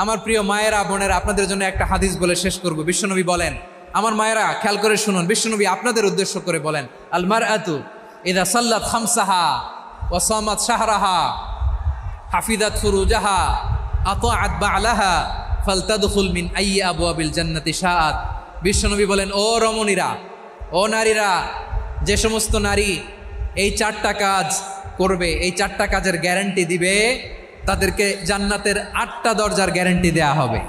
আমার প্রিয় মায়েরা বোনেরা, আপনাদের জন্য একটা হাদিস বলে শেষ করব। বিশ্বনবী বলেন, আমার মায়েরা খেয়াল করে শুনুন, বিশ্বনবী আপনাদের উদ্দেশ্য করে বলেন, আল মারআতু ইযা সাল্লাত খামসাহা ওয়া সামাত শাহরাহা হাফিজাত ফুরুজাহা আতাআত বা'লাহা ফালতাদখুল মিন আইয়ি আবওয়াবিল জান্নাতি শাআত। বিশ্বনবী বলেন, ও রমণীরা, ও নারীরা, যে সমস্ত নারী এই 4টা কাজ করবে, এই 4টা কাজের গ্যারান্টি দিবে, তাদেরকে জান্নাতের 8টা দরজার গ্যারান্টি দেয়া হবে।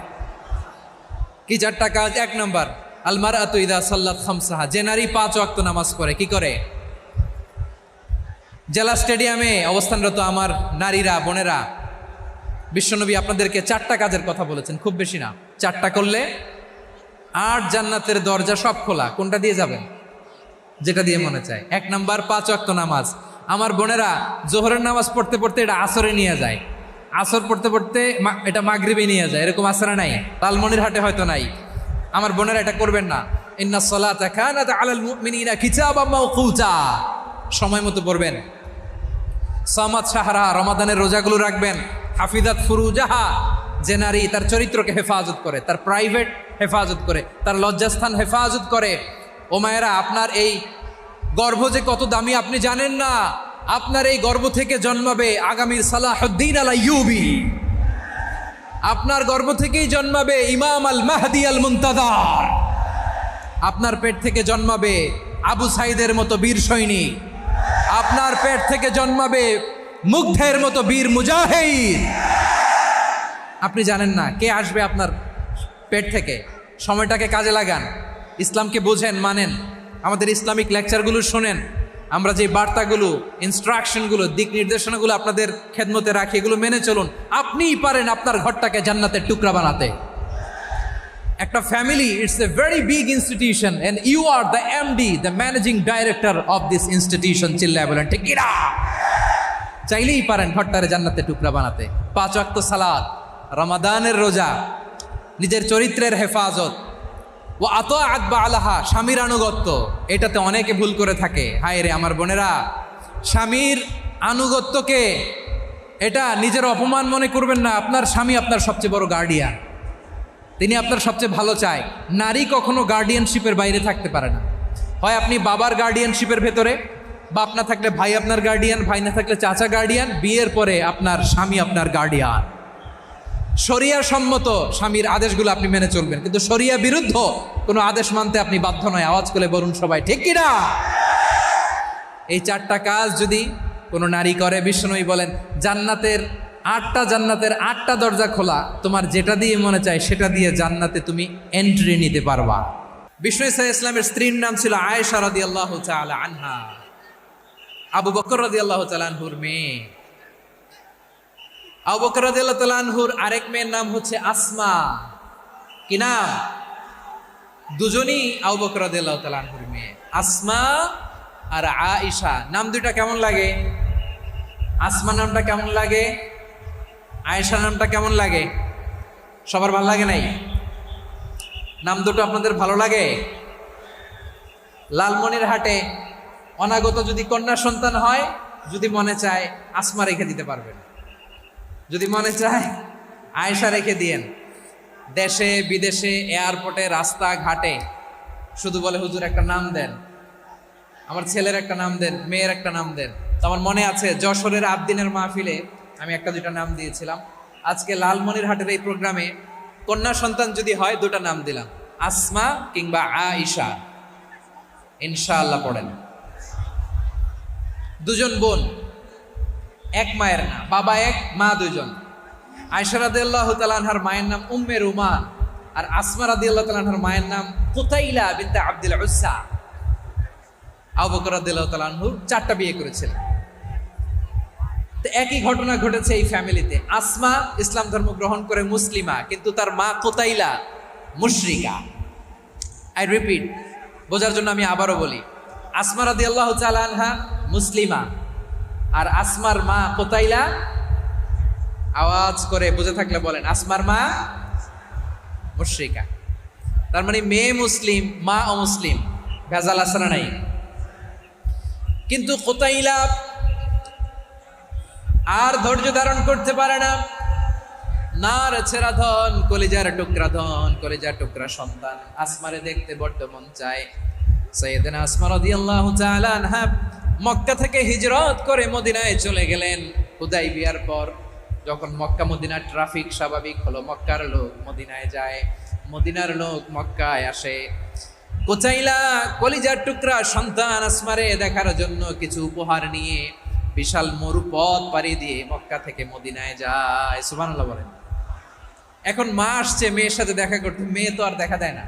কি 4টা কাজ? 1 নম্বর, আল মারআতু ইযা সাল্লাত খামসাহা, যে নারী 5 ওয়াক্ত নামাজ পড়ে। কি করে? জেলা স্টেডিয়ামে অবস্থানরত আমার নারীরা বোনেরা, বিশ্বনবী আপনাদেরকে 4টা কাজের কথা বলেছেন, খুব বেশি না। 4টা করলে 8 জান্নাতের দরজা সব খোলা। কোনটা দিয়ে যাবেন? যেটা দিয়ে মনে চায়। 1 নাম্বার 5 ওয়াক্ত নামাজ। আমার বোনেরা জোহরের নামাজ পড়তে পড়তে এটা আসরে নিয়ে যায়, আসর পড়তে পড়তে এটা মাগরিবে নিয়ে যায়। এরকম আসরা নাই, লালমনিরহাটে হয়তো নাই। আমার বোনেরা এটা করবেন না। ইন্নাস সালাতা কানাত আলাল মুমিনিনা কিতাবাম মাওকুতা, সময় মতো পড়বেন। সামাত শাহরা, রমাদানের রোজাগুলো রাখবেন। হাফিজাত ফুরুজাহা, যে নারী তার চরিত্রকে হেফাজত করে, তার প্রাইভেট হেফাজত করে, তার লজ্জাস্থান হেফাজত করে। ও মায়েরা, আপনার এই গর্ভ যে কত দামি আপনি জানেন না। আপনার এই গর্ভ থেকে জন্মাবে আগামীর সালাহুদ্দিন আল আইয়ুবী। আপনার গর্ভ থেকেই জন্মাবে ইমাম আল মাহদি আল মুনতাজার। আপনার পেট থেকে জন্মাবে আবু সাইদের মতো বীর সৈনিক। আপনার পেট থেকে জন্মাবে মুগ্ধের মতো বীর মুজাহিদ। আপনি জানেন না কে আসবে আপনার পেট থেকে। সময়টাকে কাজে লাগান, ইসলামকে বোঝেন, মানেন, আমাদের ইসলামিক লেকচারগুলো শোনেন। আমরা যে বার্তাগুলো, ইনস্ট্রাকশনগুলো, দিক নির্দেশনাগুলো আপনাদের খেদমতে রাখি, এগুলো মেনে চলুন। আপনিই পারেন আপনার ঘরটাকে জান্নাতের টুকরা বানাতে। একটা family, it's a very big institution and you are the MD, the managing director of this institution. চিল্লায় বলেন ঠিক কিনা? চাইলেই পারেন ঘরটারে জান্নাতের টুকরা বানাতে। 5 ওয়াক্ত সালাত, রমাদানের রোজা, নিজের চরিত্রের হেফাজত, ও আতাআত বা'লাহা, স্বামীর আনুগত্য। এটাতে অনেকে ভুল করে থাকে। হায় রে আমার বোনেরা, স্বামীর আনুগত্যকে এটা নিজের অপমান মনে করবেন না। আপনার স্বামী আপনার সবচেয়ে বড় গার্ডিয়ান, তিনি আপনার সবচেয়ে ভালো চায়। নারী কখনো গার্ডিয়ানশিপের বাইরে থাকতে পারে না। হয় আপনি বাবার গার্ডিয়ানশিপের ভেতরে, বাপ না থাকলে ভাই আপনার গার্ডিয়ান, ভাই না থাকলে চাচা গার্ডিয়ান, বিয়ের পরে আপনার স্বামী আপনার গার্ডিয়ান। শরিয়া সম্মত স্বামীর আদেশগুলো আপনি মেনে চলবেন, কিন্তু শরিয়া বিরুদ্ধ কোনো আদেশ মানতে আপনি বাধ্য নয়। আওয়াজ করে বলুন সবাই ঠিক কিনা? এই 4টা কাজ যদি কোনো নারী করে, বিশ্বনবী বলেন জান্নাতের 8টা দরজা খোলা। তোমার যেটা দিয়ে মনে চায় সেটা দিয়ে জান্নাতে তুমি এন্ট্রি নিতে পারবা। বিষ্ণু সাল্লাল্লাহু আলাইহি ওয়াসাল্লামের স্ত্রীর নাম ছিল আয়েশা রাদিয়াল্লাহু তাআলা আনহা, আবু বকর রাদিয়াল্লাহু তাআলা আনহুর মেয়ে। আবু বকর রাদিয়াল্লাহু তাআলা আনহুর আরেক মেয়ের নাম হচ্ছে আসমা। কি নাম? দুজনই আবু বকর রাদিয়াল্লাহু তাআলা আনহুর মেয়ে, আসমা আর আয়েশা। নাম দুইটা কেমন লাগে? আসমা নামটা কেমন লাগে? আয়েশা নামটা কেমন লাগে? সবার ভালো লাগে নাই? নাম দুটো আপনাদের ভালো লাগে? লালমনিরহাটে অনাগত যদি কন্যা সন্তান হয়, যদি মনে চায় আসমা রেখে দিতে পারবেন, যদি মনে চায় আয়েশা রেখে দিয়েন। দেশে বিদেশে এয়ারপোর্টে রাস্তাঘাটে শুধু বলে হুজুর একটা নাম দেন, আমার ছেলের একটা নাম দেন, মেয়ের একটা নাম দেন। তো আমার মনে আছে যশোরের আবদিনের মাহফিলে আমি 1-2টা নাম দিয়েছিলাম। আজকে লালমনিরহাটের এই প্রোগ্রামে কন্যা সন্তান যদি হয় 2টা নাম দিলাম, আসমা কিংবা আয়েশা। ইনশাআল্লাহ পড়েন। দুজন বোন, এক মায়ের না, বাবা এক মা দুজন। আয়েশা রাদিয়াল্লাহু তাআলা আনহার মায়ের নাম উম্মে রুমান, আর আসমা রাদিয়াল্লাহু তাআলা আনহার মায়ের নাম কুতাইলা বিনতে আব্দুল উজ্জা। আবু বকর রাদিয়াল্লাহু তাআলা আনহু 4টা বিয়ে করেছিলেন। তো একই ঘটনা ঘটেছে এই ফ্যামিলিতে। আসমা ইসলাম ধর্ম গ্রহণ করে মুসলিমা, কিন্তু তার মা কুতাইলা মুশরিকা। আই রিপিট, বোঝার জন্য আমি আবারও বলি, আসমা রাদিয়াল্লাহু তাআলা আনহা মুসলিমা, আর আসমার মা কুতাইলা। আওয়াজ করে বুঝে থাকলে বলেন, আসমার মা মুশরিকা। তার মানে মেয়ে মুসলিম, মা অমুসলিম। ভেজাল আছে না নাই? কিন্তু কুতাইলা আর ধৈর্য ধারণ করতে পারে না। নার ছেড়া ধন, কলিজার টুকরা ধন, কলিজার টুকরা সন্তান আসমারে দেখতে বড্ড মন চায়। সাইয়েদনা আসমা রাদিয়াল্লাহু তাআলা আনহা মক্কা থেকে হিজরত করে মদিনায় চলে গেলেন হুদাইবিয়ার পর। যখন মক্কা মদিনার ট্রাফিক স্বাভাবিক হলো, মক্কার লোক মদিনায় যায়, মদিনার লোক মক্কায় আসে। কোচাইলা কলিজার টুকরা সন্তান আসমারে দেখার জন্য কিছু উপহার নিয়ে বিশাল মরুপথ পাড়ি দিয়ে মক্কা থেকে মদিনায় যায়। সুবহানাল্লাহ বলেন। এখন মা আসছে মেয়ের সাথে দেখা করতে, মেয়ে তো আর দেখা দেয় না।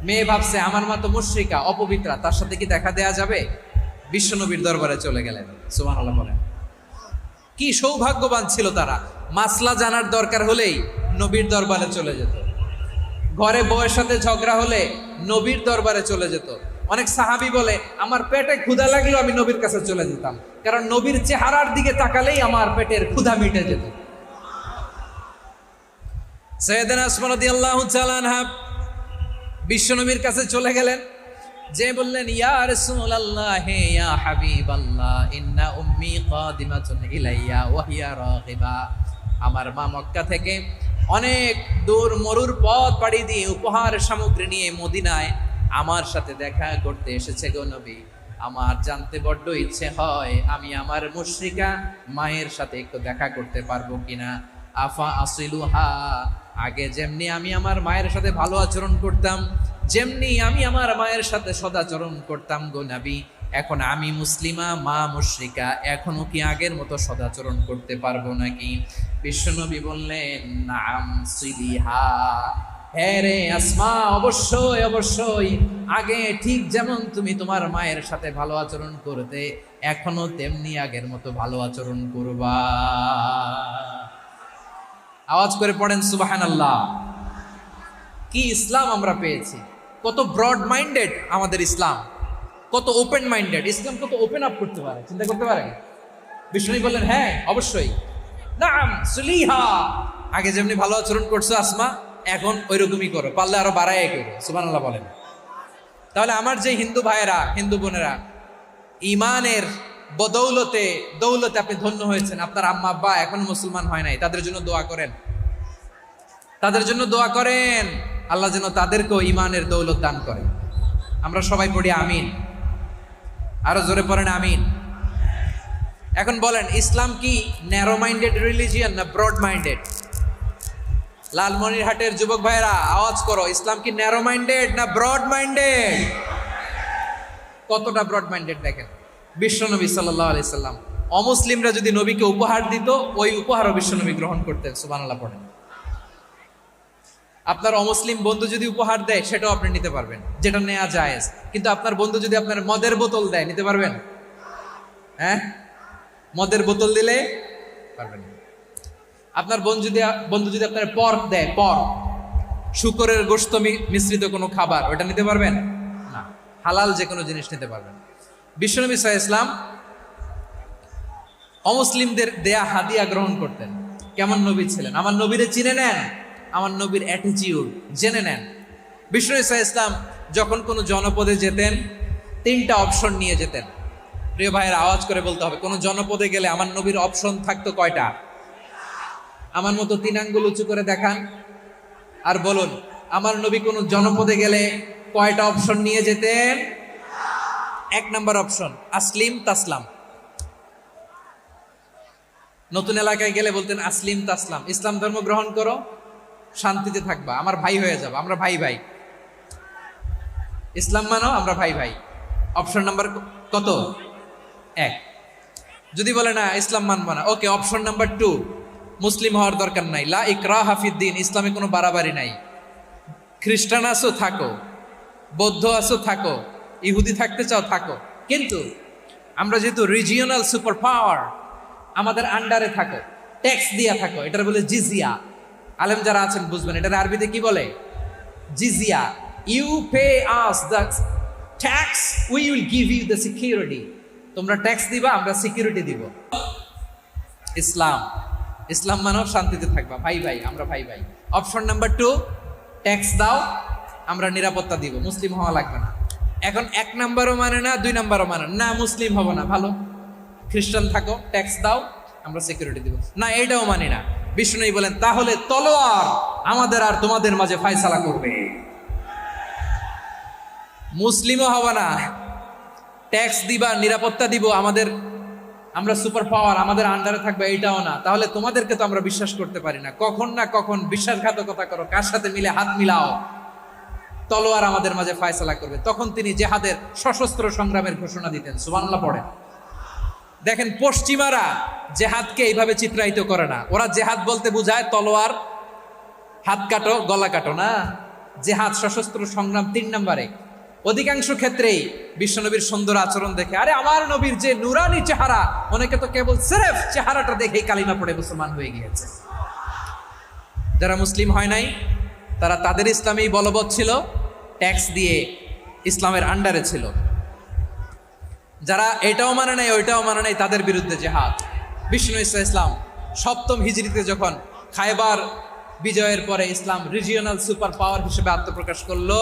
মেয়ে ভাবছে আমার মা তো মুশরিকা, অপবিত্রা, তার সাথে কি দেখা দেয়া যাবে? বিশ্বনবীর দরবারে চলে গেলেন। সুবহানাল্লাহ বলেন। কি সৌভাগ্যবান ছিল তারা, মাসলা জানার দরকার হলেই নবীর দরবারে চলে যেত। ঘরে বউয়ের সাথে ঝগড়া হলে নবীর দরবারে চলে যেত। অনেক সাহাবী বলে আমার পেটে ক্ষুধা লাগলেও আমি নবীর কাছে চলে যেতাম, কারণ নবীর চেহারার দিকে তাকালেই আমার পেটের ক্ষুধা মিটে যেত। সাইয়েদনা আসমা রাদিয়াল্লাহু তাআলা আনহা বিশ্বনবীর কাছে চলে গেলেন, যে বললেন ইয়া রাসূলুল্লাহ ইয়া হাবিবাল্লাহ ইন্না উম্মি কাদিমাতুন ইলাইয়া ওয়া হিয়া রাগিবা। আমার মা মক্কা থেকে অনেক দূর মরুর পথ পাড়ি দিয়ে উপহার সামগ্রী নিয়ে মদিনায় আমার সাথে দেখা করতে এসেছে গো নবী। আমার জানতে বড্ড ইচ্ছে হয় আমি আমার মুশরিকা মায়ের সাথে একটু দেখা করতে পারবো কিনা। আফা আসিলুহা, আগে যেমনি আমি আমার মায়ের সাথে ভালো আচরণ করতাম, যেমনি আমি আমার মায়ের সাথে সদাচরণ করতাম গো নবী, এখন আমি মুসলিমা মা মুশরিকা, এখনো কি আগের মতো সদাচরণ করতে পারবো নাকি? বিশ্বনবী বললেন নাম সিলিহা, হ্যাঁ রে আসমা, অবশ্যই অবশ্যই, আগে ঠিক যেমন তুমি তোমার মায়ের সাথে ভালো আচরণ করতে, এখনো তেমনি আগের মতো ভালো আচরণ করবা। আওয়াজ করে পড়েন সুবহানাল্লাহ। কি ইসলাম আমরা পেয়েছি! কত ব্রড মাইন্ডেড আমাদের ইসলাম, কত ওপেন মাইন্ডেড ইসলাম, কত ওপেন আপ করতে পারে, চিন্তা করতে পারে। বিষ্ণু বললেন হ্যাঁ অবশ্যই, নাম সুলিহা, আগে যেমনি ভালো আচরণ করছো আসমা, এখন ওই রকমই করো, পারলে আরো বাড়াই করো। সুবহানাল্লাহ বলেন। তাহলে আমার যে হিন্দু ভাইয়েরা, হিন্দু বোনেরা, ইমানের বদৌলতে দৌলতে আপনি ধন্য হয়েছেন, আপনার আম্মা আব্বা এখন মুসলমান হয় নাই, তাদের জন্য দোয়া করেন, তাদের জন্য দোয়া করেন, আল্লাহ যেন তাদেরকেও ইমানের দৌলত দান করে। আমরা সবাই পড়ি আমিন, আরো জোরে পড়েন আমিন। এখন বলেন ইসলাম কি ন্যারো মাইন্ডেড রিলিজিয়ান না ব্রড মাইন্ডেড? লালমনিরহাটের যুবক ভাইরা আওয়াজ করো, ইসলাম কি ন্যারো মাইন্ডেড না ব্রড মাইন্ডেড? কতটা ব্রড মাইন্ডেড দেখেন। বিশ্বনবী সাল্লাল্লাহু আলাইহি সাল্লাম অমুসলিমরা যদি নবীকে উপহার দিত, ওই উপহারও বিশ্বনবী গ্রহণ করতেন। সুবহানাল্লাহ পড়েন। আপনার অমুসলিম বন্ধু যদি উপহার দেয় সেটাও আপনি নিতে পারবেন, যেটা নেওয়া জায়েজ। কিন্তু আপনার বন্ধু যদি আপনার মদের বোতল দেয়, নিতে পারবেন? হ্যাঁ, মদের বোতল দিলে পারবেন। আপনার বন্ধু যদি আপনার পর্ক দেয়, পর্ক, শুকরের গোশত মিশ্রিত কোনো খাবার, ওটা নিতে পারবেন না। হালাল যে কোনো জিনিস নিতে পারবেন। বিশ্বনবী সাল্লাল্লাহু আলাইহি ওয়াসাল্লাম অমুসলিমদের দেয়া হাদিয়া গ্রহণ করতেন। কেমন নবী ছিলেন! আমার নবীরে চিনে নেন, আমার নবীর অ্যাটিটিউড জেনে নেন। বিশ্বনবী সাল্লাল্লাহু আলাইহি ওয়াসাল্লাম যখন কোনো জনপদে যেতেন, 3টা অপশন নিয়ে যেতেন। প্রিয় ভাইয়ের আওয়াজ করে বলতে হবে, কোনো জনপদে গেলে আমার নবীর অপশন থাকতো কয়টা? আমার মতো 3 আঙ্গুল উঁচু করে দেখান আর বলুন, আমার নবী কোনো জনপদে গেলে কয়টা অপশন নিয়ে যেতেন? 1 নাম্বার অপশন আসলিম তাসলাম। নতুন এলাকায় গেলে বলতেন আসলিম তাসলাম, ইসলাম ধর্ম গ্রহণ করো, শান্তিতে থাকবা, আমার ভাই হয়ে যাবে, আমরা ভাই ভাই, ইসলাম মানো, আমরা ভাই ভাই। অপশন নাম্বার কত? 1। যদি বলে না ইসলাম মানবা না, ওকে, অপশন নাম্বার 2, মুসলিম হওয়ার দরকার নাই, লা ইকরাহা ফিদ্দিন, ইসলামে কোনো বাড়াবাড়ি নাই। খ্রিস্টান আছো থাকো, বৌদ্ধ আছো থাকো, ইহুদি থাকতে চাও থাকো, কিন্তু আমরা যেহেতু রিজিওনাল সুপার পাওয়ার, আমাদের আন্ডারে থাকো, ট্যাক্স দিয়া থাকো, এটার বলে জিজিয়া। আলেম যারা আছেন বুঝবেন, এটার আরবিতে কি বলে? জিজিয়া। You pay us the tax, we will give you the security. তোমরা ট্যাক্স দিবা, আমরা সিকিউরিটি দিব। ইসলাম, ইসলাম মানো শান্তিতে থাকবা, ভাই ভাই, আমরা ভাই ভাই। অপশন নাম্বার 2, ট্যাক্স দাও, আমরা নিরাপত্তা দিব, মুসলিম হওয়া লাগবে না। এখন 1 নাম্বারও মানে না, 2 নাম্বারও মানে না, মুসলিম হবো না, ভালো, খ্রিস্টান থাকো, ট্যাক্স দাও, আমরা সিকিউরিটি দিব না, এইটাও মানি না। বিষ্ণু বলেন তাহলে তলোয়ার আমাদের আর তোমাদের মাঝে ফায়সালা করবে। মুসলিমও হবা না, ট্যাক্স দিবা, নিরাপত্তা দিব, আমরা সুপার পাওয়ার, আমাদের আন্ডারে থাকবে, এইটাও না। তাহলে তোমাদেরকে তো আমরা বিশ্বাস করতে পারি না, কখন না কখন বিশ্বাসঘাতকতা করো, কার সাথে মিলে হাত মিলাও, তলোয়ার আমাদের মাঝে ফায়সালা করবে। তখন তিনি জেহাদের সশস্ত্র সংগ্রামের ঘোষণা দিতেন। সুবহানাল্লাহ পড়ে। দেখেন পশ্চিমারা জেহাদকে এইভাবে চিত্রায়িত করে না। ওরা জেহাদ বলতে বোঝায় তলোয়ার, হাত কাটো, গলা কাটো না। জেহাদ সশস্ত্র সংগ্রাম 3 নম্বরে। অধিকাংশ ক্ষেত্রেই বিশ্বনবীর সুন্দর আচরণ দেখে, আরে আমার নবীর যে নুরানি চেহারা, অনেকে তো কেবল সিরেফ চেহারাটা দেখেই কালিমা পড়ে মুসলমান হয়ে গিয়েছে। যারা মুসলিম হয় নাই তারা তাদের ইসলামেই বলবৎ ছিল, ট্যাক্স দিয়ে ইসলামের আন্ডারে ছিল। যারা এটাও মানে নাই ওইটাও মানে নাই, তাদের বিরুদ্ধে জেহাদ। বিষ্ণু ইসলাম 7ম হিজরিতে যখন খায়বার বিজয়ের পরে ইসলাম রিজিওনাল সুপার পাওয়ার হিসেবে আত্মপ্রকাশ করলো,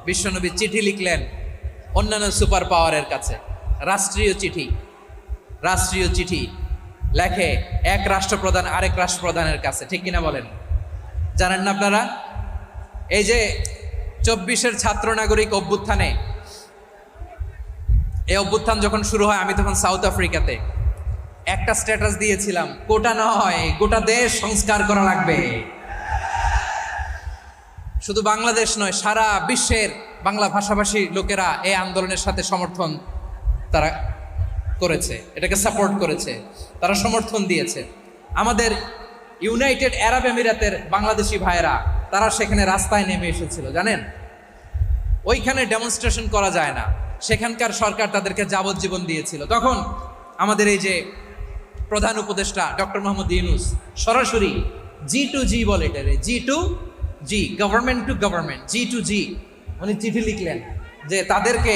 বিশ্বনবী চিঠি লিখলেন অন্যান্য সুপার পাওয়ারের কাছে। রাষ্ট্রীয় চিঠি লেখে এক রাষ্ট্রপ্রধান আরেক রাষ্ট্রপ্রধানের কাছে, ঠিক কিনা বলেন? জানেন না আপনারা? এই যে 24-এর ছাত্র নাগরিক অভ্যুত্থানে, এই অভ্যুত্থান যখন শুরু হয়, আমি তখন সাউথ আফ্রিকাতে একটা স্ট্যাটাস দিয়েছিলাম, কোটা নয় গোটা দেশ সংস্কার করা লাগবে। শুধু বাংলাদেশ নয়, সারা বিশ্বের বাংলা ভাষাভাষী লোকেরা এই আন্দোলনের সাথে সমর্থন তারা করেছে, এটাকে সাপোর্ট করেছে, তারা সমর্থন দিয়েছে। আমাদের ইউনাইটেড আরব আমিরাতের বাংলাদেশি ভাইয়েরা তারা সেখানে রাস্তায় নেমে এসেছিল, জানেন? ওইখানে ডেমনস্ট্রেশন করা যায় না, সেখানকার সরকার তাদেরকে যাবজ্জীবন দিয়েছিল। তখন আমাদের এই যে প্রধান উপদেষ্টা ডক্টর মোহাম্মদ ইউনূস সরাসরি G2G বলে, এটারে G2G, government to government, G2G, উনি চিঠি লিখলেন যে তাদেরকে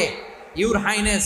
ইউর হাইনেস